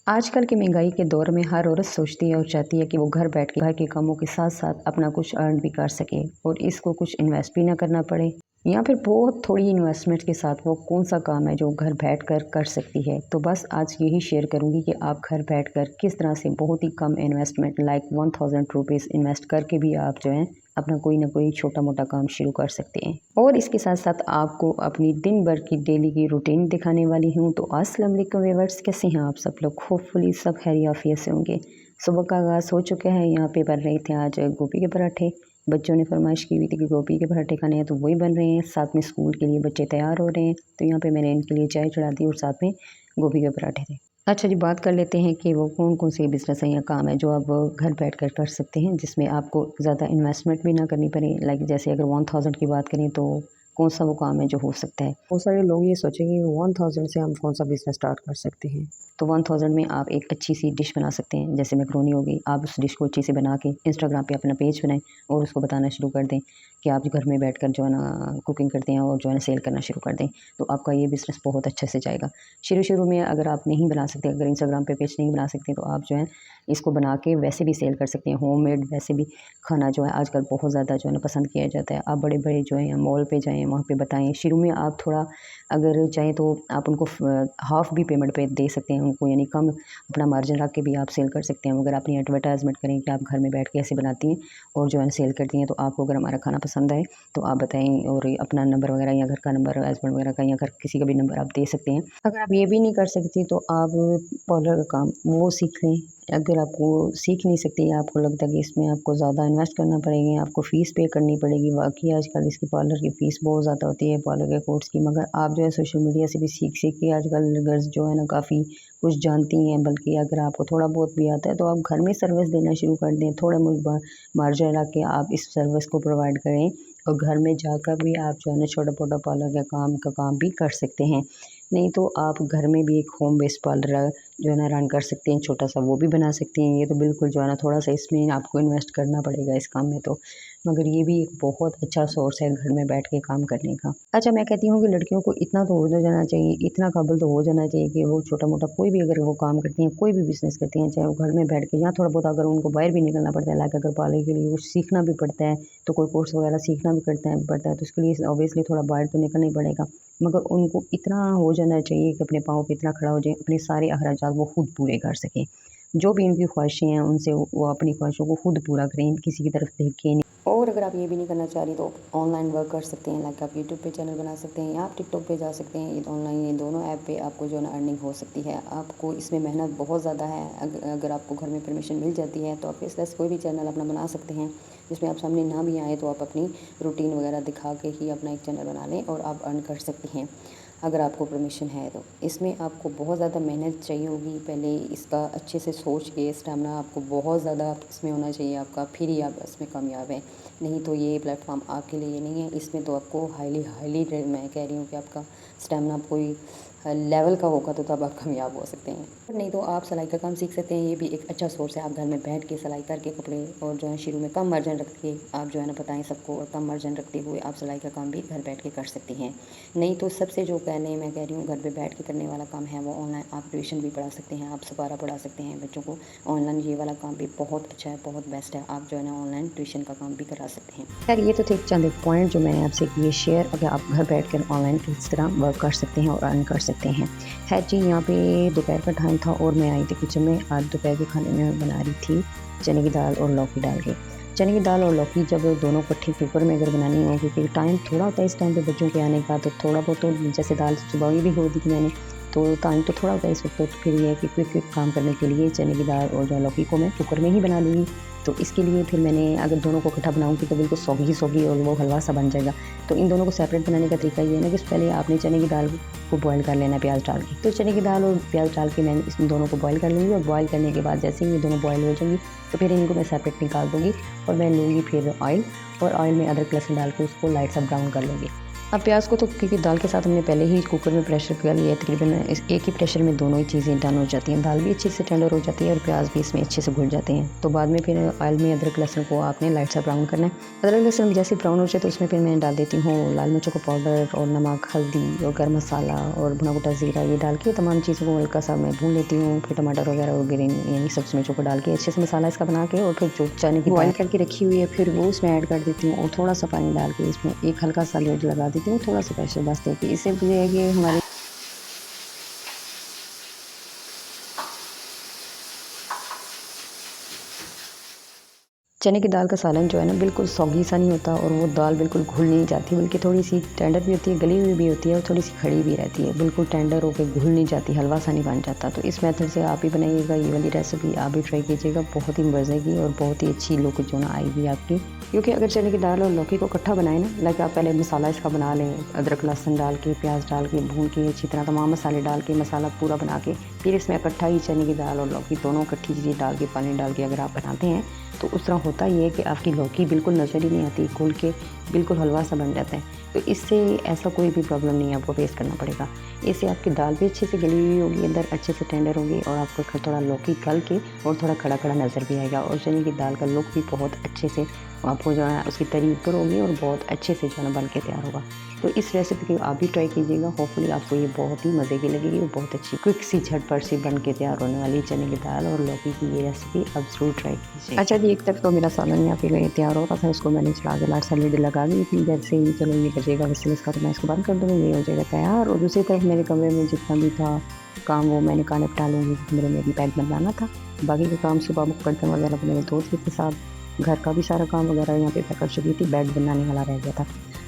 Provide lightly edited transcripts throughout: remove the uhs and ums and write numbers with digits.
आजकल की महंगाई के दौर में हर औरत सोचती है और चाहती है कि वो घर बैठ के घर के कामों के साथ साथ अपना कुछ अर्न भी कर सके और इसको कुछ इन्वेस्ट भी ना करना पड़े, या फिर बहुत थोड़ी इन्वेस्टमेंट के साथ वो कौन सा काम है जो घर बैठकर कर सकती है। तो बस आज यही शेयर करूंगी कि आप घर बैठकर किस तरह से बहुत ही कम इन्वेस्टमेंट लाइक 1000 रुपीज़ इन्वेस्ट करके भी आप जो है अपना कोई ना कोई छोटा मोटा काम शुरू कर सकते हैं। और इसके साथ साथ आपको अपनी दिन भर की डेली की रूटीन दिखाने वाली हूँ। तो अस्सलाम वालेकुम व्यूअर्स, कैसे हैं आप सब लोग? होपफुली सब खैरियत आफियत से होंगे। सुबह का आगाज़ हो चुका है। यहाँ पे बन रहे थे आज गोभी के पराठे। बच्चों ने फरमाइश की हुई थी कि गोभी के पराठे खाने हैं, तो वही बन रहे हैं। साथ में स्कूल के लिए बच्चे तैयार हो रहे हैं, तो यहाँ पे मैंने इनके लिए चाय चढ़ा दी और साथ में गोभी के पराठे थे। अच्छा जी, बात कर लेते हैं कि वो कौन कौन से बिज़नेस हैं या काम है जो आप घर बैठकर कर सकते हैं, जिसमें आपको ज़्यादा इन्वेस्टमेंट भी ना करनी पड़े। लाइक जैसे अगर 1000 की बात करें तो कौन सा वो काम है जो हो सकता है। बहुत सारे लोग ये सोचेंगे 1000 से हम कौन सा बिज़नेस स्टार्ट कर सकते हैं। तो 1000 में आप एक अच्छी सी डिश बना सकते हैं, जैसे मैक्रोनी होगी। आप उस डिश को अच्छे से बना के इंस्टाग्राम पे अपना पेज बनाएं और उसको बताना शुरू कर दें कि आप घर में बैठकर जो है ना कुकिंग करते हैं और जो है ना सेल करना शुरू कर दें। तो आपका ये बिज़नेस बहुत अच्छे से जाएगा। शुरू में अगर आप नहीं बना सकते, अगर इंस्टाग्राम पे पेज नहीं बना सकते, तो आप जो है इसको बना के वैसे भी सेल कर सकते हैं। होममेड वैसे भी खाना जो है आजकल बहुत ज़्यादा जो है ना पसंद किया जाता है। आप बड़े बड़े जो है मॉल पे जाएँ, वहाँ पे बताएं। शुरू में आप थोड़ा अगर चाहें तो आप उनको हाफ़ भी पेमेंट पे दे सकते हैं उनको, यानी कम अपना मार्जिन रख के भी आप सेल कर सकते हैं। अगर अपनी एडवर्टाइजमेंट करें कि आप घर में बैठ के ऐसे बनाती हैं और जो है सेल करती हैं, तो आपको अगर हमारा खाना पसंद आए तो आप बताएं और अपना नंबर वगैरह या घर का नंबर, हस्बैंड वगैरह का या घर किसी का भी नंबर आप दे सकते हैं। अगर आप ये भी नहीं कर सकती तो आप पार्लर का काम वो सीख लें। अगर आपको सीख नहीं सकती, आपको लगता है कि इसमें आपको ज़्यादा इन्वेस्ट करना पड़ेगा, आपको फ़ीस पे करनी पड़ेगी, वाकई आजकल इसकी पार्लर की फ़ीस बहुत ज़्यादा होती है पार्लर के कोर्स की, मगर आप जो है सोशल मीडिया से भी सीख के आजकल गर्ल्स जो है ना काफ़ी कुछ जानती हैं। बल्कि अगर आपको थोड़ा बहुत भी आता है तो आप घर में सर्विस देना शुरू कर दें। थोड़ा मार्जिन रख के आप इस सर्विस को प्रोवाइड करें और घर में जाकर भी आप जो है ना छोटा मोटा पार्लर का काम भी कर सकते हैं। नहीं तो आप घर में भी एक होम बेस्ड पार्लर जो है ना रन कर सकते हैं, छोटा सा वो भी बना सकते हैं। ये तो बिल्कुल जो है ना थोड़ा सा इसमें आपको इन्वेस्ट करना पड़ेगा इस काम में, तो मगर ये भी एक बहुत अच्छा सोर्स है घर में बैठ के काम करने का। अच्छा, मैं कहती हूँ कि लड़कियों को इतना तो हो जाना चाहिए, इतना काबिल तो हो जाना चाहिए कि वो छोटा मोटा कोई भी अगर वो काम करती हैं, कोई भी बिज़नेस करती हैं, चाहे वो घर में बैठ के या थोड़ा बहुत अगर उनको बाहर भी निकलना पड़ता है, लाइक अगर पार्लर के लिए कुछ सीखना भी पड़ता है, तो कोई कोर्स वगैरह सीखना भी पड़ता है, तो उसके लिए ऑब्वियसली थोड़ा बाहर तो निकलना ही पड़ेगा। मगर उनको इतना हो जाना चाहिए कि अपने पाँव पे इतना खड़ा हो जाए, अपने सारे अखराजात वो खुद पूरे कर सकें। जो भी उनकी ख्वाहिशें हैं उनसे वो अपनी ख्वाहिशों को खुद पूरा करें, किसी की तरफ देखें नहीं। और अगर आप ये भी नहीं करना चाह रही तो ऑनलाइन वर्क कर सकते हैं। लाइक आप यूट्यूब पे चैनल बना सकते हैं या आप टिकटॉक पे जा सकते हैं। ये ऑनलाइन ये दोनों ऐप पे आपको जो है ना अर्निंग हो सकती है। आपको इसमें मेहनत बहुत ज़्यादा है। अगर आपको घर में परमिशन मिल जाती है तो आप इस तरह से कोई भी चैनल अपना बना सकते हैं जिसमें आप सामने ना भी आए तो आप अपनी रूटीन वगैरह दिखा के ही अपना एक चैनल बना लें और आप अर्न कर सकती हैं अगर आपको परमिशन है तो। इसमें आपको बहुत ज़्यादा मेहनत चाहिए होगी, पहले इसका अच्छे से सोच के स्टैमिना आपको बहुत ज़्यादा इसमें होना चाहिए आपका, फिर ही आप इसमें कामयाब हैं। नहीं तो ये प्लेटफॉर्म आपके लिए नहीं है। इसमें तो आपको हाईली मैं कह रही हूँ कि आपका स्टैमिना कोई लेवल का होगा तो तब आप कामयाब हो सकते हैं। नहीं तो आप सिलाई का काम सीख सकते हैं। ये भी एक अच्छा सोर्स है। आप घर में बैठ के सिलाई करके कपड़े और जो है शुरू में कम मार्जिन रख के आप जो है ना बताएं सबको, और कम मार्जिन रखते हुए आप सिलाई का काम भी घर बैठ के कर सकती हैं। नहीं तो सबसे जो पहले मैं कह रही हूँ घर पे बैठ के करने वाला काम है वो ऑनलाइन आप ट्यूशन भी पढ़ा सकते हैं, आप सपारा पढ़ा सकते हैं बच्चों को। ऑनलाइन ये वाला काम भी बहुत अच्छा है, बहुत बेस्ट है। आप जो है ना ऑनलाइन ट्यूशन का काम भी करा सकते हैं। खैर, ये तो थे चंद एक पॉइंट जो मैंने आपसे किए शेयर, अगर आप घर बैठ कर ऑनलाइन किस तरह वर्क कर सकते हैं और अर्न कर सकते हैं। खैर जी, यहाँ पे दोपहर का टाइम था और मैं आई थी किचन में। आज दोपहर के खाने में बना रही थी चने की दाल और लौकी डाल के। चने की दाल और लौकी जब दोनों इकट्ठी कुकर में अगर बनानी हो, क्योंकि टाइम थोड़ा होता है इस टाइम पे बच्चों के आने का, तो थोड़ा बहुत तो जैसे दाल सुबह भी हो दी थी मैंने, तो टाइम तो थोड़ा होता है इस वक्त। तो फिर ये है कि क्विक काम करने के लिए चने की दाल और जो लौकी को मैं कुकर में ही बना लूँगी। तो इसके लिए फिर मैंने अगर दोनों को इकट्ठा बनाऊँगी तो बिल्कुल सौगी और वो हलवा सा बन जाएगा। तो इन दोनों को सेपरेट बनाने का तरीका ये है ना कि पहले आपने चने की दाल को बॉईल कर लेना है प्याज डाल के। तो चने की दाल और प्याज डाल के मैं इसमें दोनों को बॉईल कर लूँगी, और बॉईल करने के बाद जैसे ही ये दोनों बॉईल हो जाएंगी तो फिर इनको मैं सेपरेट निकाल दूँगी और मैं लूँगी फिर ऑयल, और ऑयल में अदरक लहसुन डाल के उसको लाइट सा ब्राउन कर लूँगी। अब प्याज को तो क्योंकि दाल के साथ हमने पहले ही कुकर में प्रेशर कर लिया है, तकरीबन इस एक ही प्रेशर में दोनों ही चीज़ें डन हो जाती हैं। दाल भी अच्छे से टेंडर हो जाती है और प्याज भी इसमें अच्छे से घुल जाते हैं। तो बाद में फिर ऑयल में अदरक लहसुन को आपने लाइट सा ब्राउन करना है। अदरक लहसुन जैसे ब्राउन हो जाए तो उसमें फिर मैं डाल देती हूँ लाल मिर्चों का पाउडर और नमक, हल्दी और गर्म मसाला और भुना भुना ज़ीरा, ये डाल के तमाम चीज़ों को हल्का सा मैं भून लेती हूँ। फिर टमाटर वगैरह और ग्रीन यानी सब्ज़ी मिर्चों को डाल के अच्छे से मसाला इसका बना के और फिर जो चने की बॉयल करके रखी हुई है फिर वो इसमें ऐड कर देती हूँ और थोड़ा सा पानी डाल के इसमें एक हल्का सा लेड लगा देती हूँ, थोड़ा सा प्रेशर बस देके। इससे ये है कि हमारे चने की दाल का सालन जो है ना बिल्कुल सौगी सा नहीं होता और वो दाल बिल्कुल घुल नहीं जाती, बल्कि थोड़ी सी टेंडर भी होती है, गली हुई भी होती है और थोड़ी सी खड़ी भी रहती है। बिल्कुल टेंडर होकर घुल नहीं जाती, हलवा सा नहीं बन जाता। तो इस मेथड से आप ही बनाइएगा, ये वाली रेसिपी आप भी ट्राई कीजिएगा। बहुत ही मज़े की और बहुत ही अच्छी लुक जो ना आएगी आपकी। क्योंकि अगर चने की दाल और लौकी को इकट्ठा बनाए ना, लाइक आप पहले मसाला इसका बना लें, अदरक लहसुन डाल के, प्याज डाल के, भून के अच्छी तरह तमाम मसाले डाल के मसाला पूरा बना के फिर इसमें इकट्ठा ही चने की दाल और लौकी दोनों इकट्ठी चीज़ें डाल के पानी डाल के अगर आप बनाते हैं तो उस तरह होता ये है कि आपकी लौकी बिल्कुल नज़र ही नहीं आती, घुल के बिल्कुल हलवा सा बन जाता है। तो इससे ऐसा कोई भी प्रॉब्लम नहीं आपको फेस करना पड़ेगा। इससे आपकी दाल भी अच्छे से गली हुई होगी, अंदर अच्छे से टेंडर होगी और आपको थोड़ा लौकी गल के और थोड़ा खड़ा खड़ा नज़र भी आएगा और चने की दाल का लुक भी बहुत अच्छे से आपको जो है उसकी तरी ऊपर होगी और बहुत अच्छे से जो है बन के तैयार होगा। तो इस रेसिपी को आप भी ट्राई कीजिएगा। होपफुली आपको ये बहुत ही मज़े की लगेगी और बहुत अच्छी क्विक सी झटपट सी बन के तैयार होने वाली चने की दाल और लौकी की ये रेसिपी अब ज़रूर ट्राई कीजिए। अच्छा जी, एक तरफ तो मेरा सालन यहाँ पे तैयार हो रहा था, इसको मैंने चढ़ा के लाइट सा लिड लगा दी थी। जैसे ही चलो ये बजेगा विसल इसका तो मैं इसको बंद कर दूँगी, ये हो जाएगा तैयार। और दूसरी तरफ मेरे कमरे में जितना भी था काम वो मैंने कहा निपटा लूँगी, कमरे में भी बेड बनवाना था। बाकी का काम सुबह बर्तन वगैरह तो मेरे दोस्त के साथ, घर का भी सारा काम वगैरह यहाँ पे मैं कर चुकी थी, बेड बनाने वाला रह गया था।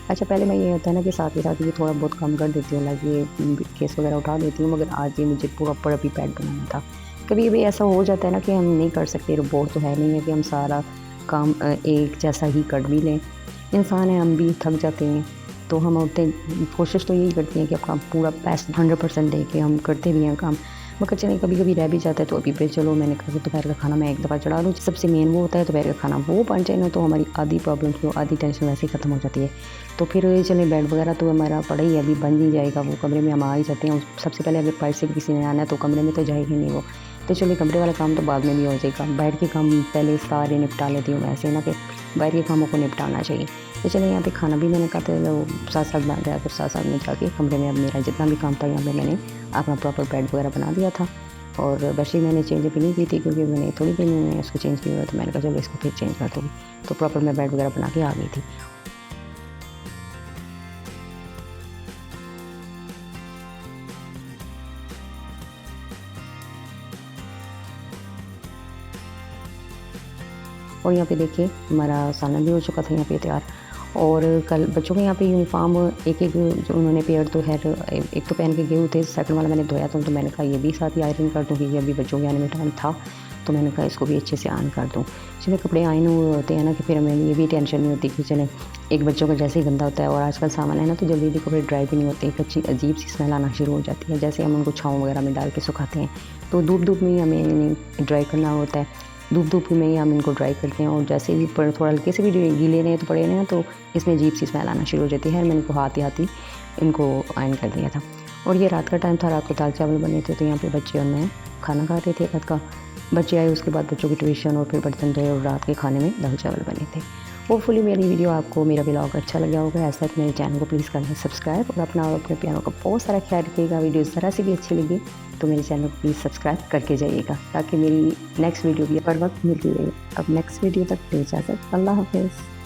अच्छा, पहले मैं ये होता है ना कि साथ ही साथ ये थोड़ा बहुत काम कर देती हूँ, लाइक ये केस वगैरह उठा देती हूँ, मगर आज ये मुझे प्रॉपर अभी बेड बनाना था। कभी कभी ऐसा हो जाता है ना कि हम नहीं कर सकते, रोबोट तो है नहीं है कि हम सारा काम एक जैसा ही कर भी लें। इंसान है, हम भी थक जाते हैं, तो हम उठते कोशिश तो यही करते हैं कि अपना पूरा बेस्ट 100% दे के हम करते भी हैं काम। मगर चलिए कभी कभी रह भी जाता है तो अभी पे चलो मैंने कहा कि दोपहर का खाना मैं एक दफ़ा चढ़ा लूँ। सबसे मेन वो होता है दोपहर का खाना वो बन जाए ना तो हमारी आधी प्रॉब्लम तो आधी टेंशन वैसे ही ख़त्म हो जाती है। तो फिर चले बेड वगैरह तो हमारा पड़ा ही अभी बन ही जाएगा, वो कमरे में हम आ ही जाते हैं। सबसे पहले अगर बाहर से किसी ने आना है तो कमरे में तो जाएगी नहीं वो, तो चलिए कमरे वाला काम तो बाद में भी हो जाएगा। बाहर के काम पहले सारे निपटा लेती हूँ, ऐसे ना कि बाहर के कामों को निपटाना चाहिए। तो चलिए यहाँ पे खाना भी मैंने कहा था साथ साथ बन गया, फिर साथ साथ में जाके कमरे में अब मेरा जितना भी काम था यहाँ पे मैंने अपना प्रॉपर बेड वगैरह बना दिया था। और बेडशीट मैंने चेंज भी नहीं की थी क्योंकि मैंने थोड़ी देर में इसको चेंज किया हुआ, तो मैंने कहा चलो इसको फिर चेंज कर दूँगी। तो प्रॉपर मैं बेड वगैरह बना के आ गई थी। और यहाँ पे देखिए हमारा सालन भी हो चुका था यहाँ पे तैयार। और कल बच्चों के यहाँ पे यूनिफॉर्म एक एक जो उन्होंने पेयर तो खैर एक तो पहन के गए हुए थे, सेकंड वाला मैंने धोया था, तो मैंने कहा ये भी साथ ही आयरन कर दूँ क्योंकि अभी बच्चों के आने में टाइम था, तो मैंने कहा इसको भी अच्छे से आयरन कर दूँ। चलिए कपड़े आयरन होते हैं ना कि फिर हमें ये भी टेंशन नहीं होती कि चले एक बच्चों का जैसे ही गंदा होता है और आजकल सामान है ना तो जल्दी जल्दी कपड़े ड्राई भी नहीं होते, एक अच्छी अजीब सी स्मेल आना शुरू हो जाती है। जैसे हम उनको छाँव वगैरह में डाल के सुखाते हैं तो धूप में ही हमें ड्राई करना होता है, धूप में ही हम इनको ड्राई करते हैं। और जैसे ही थोड़ा हल्के से भी गीले नहीं तो पड़े नहीं तो इसमें अजीब सी स्मेल आना शुरू हो जाती है। मैंने इनको हाथ ही इनको आयरन कर दिया था। और ये रात का टाइम था, रात को दाल चावल बने थे, तो यहाँ पे बच्चे और मैं खाना खा रहे थे रात का। बच्चे आए उसके बाद बच्चों की ट्यूशन और फिर बर्तन धोए और रात के खाने में दाल चावल बने थे। होपफुली मेरी वीडियो आपको, मेरा व्लॉग अच्छा लगा होगा। ऐसा कि मेरे चैनल को प्लीज़ करना सब्सक्राइब और अपना और अपने प्यारों का बहुत सारा ख्याल रखिएगा। वीडियो ज़रा सी भी अच्छी लगी तो मेरे चैनल को प्लीज़ सब्सक्राइब करके जाइएगा ताकि मेरी नेक्स्ट वीडियो भी हर वक्त मिलती रहे। अब नेक्स्ट वीडियो तक इजाज़त, अल्लाह हाफ़िज़।